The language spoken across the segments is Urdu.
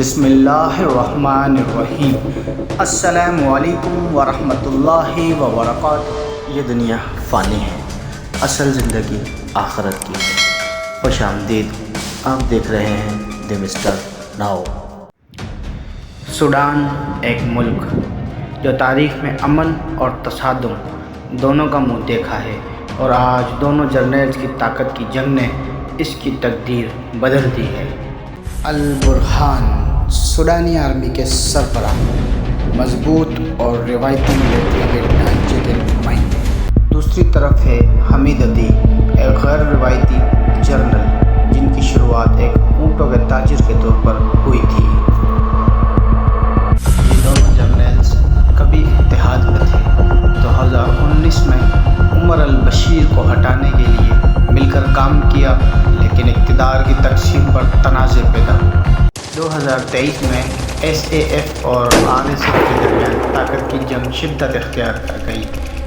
بسم اللہ الرحمن الرحیم۔ السلام علیکم ورحمۃ اللہ وبرکاتہ۔ یہ دنیا فانی ہے، اصل زندگی آخرت کی ہے۔ خوش آمدید، آپ دیکھ رہے ہیں دی مسٹر ناؤ۔ سوڈان ایک ملک جو تاریخ میں امن اور تصادم دونوں کا منہ دیکھا ہے، اور آج دونوں جرنیلز کی طاقت کی جنگ نے اس کی تقدیر بدل دی ہے۔ البرہان سوڈانی آرمی کے سربراہ، مضبوط اور روایتی ملٹری کے ڈھانچے کے نمائندے۔ دوسری طرف ہے حمید عتیق، ایک غیر روایتی جنرل جن کی شروعات ایک اونٹوں کے تاجر کے طور پر ہوئی تھی۔ یہ دونوں جرنیلز کبھی اتحاد میں تھے۔ 2019 میں عمر البشیر کو ہٹانے کے لیے مل کر کام کیا، لیکن اقتدار کی تقسیم پر تنازع پیدا ہوئے۔ 2023 میں SAF اور RSF کے درمیان طاقت کی جنگ شدت اختیار کر گئی۔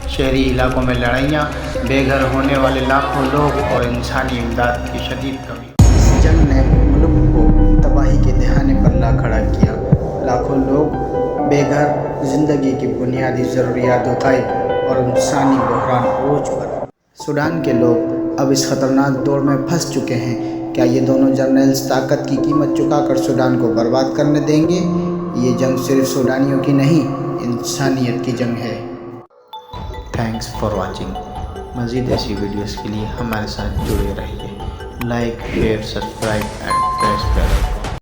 شہری علاقوں میں لڑائیاں، بے گھر ہونے والے لاکھوں لوگ اور انسانی امداد کی شدید کمی۔ اس جنگ نے ملک کو تباہی کے دہانے پر لا کھڑا کیا۔ لاکھوں لوگ بے گھر، زندگی کی بنیادی ضروریات غائب اور انسانی بحران عروج پر۔ سوڈان کے لوگ اب اس خطرناک دوڑ میں پھنس چکے ہیں۔ کیا یہ دونوں جرنیلز طاقت کی قیمت چکا کر سوڈان کو برباد کرنے دیں گے؟ یہ جنگ صرف سوڈانیوں کی نہیں، انسانیت کی جنگ ہے۔ Thanks for watching. مزید ایسی ویڈیوز کے لیے ہمارے ساتھ جڑے رہیے۔ Like, share, subscribe and press bell.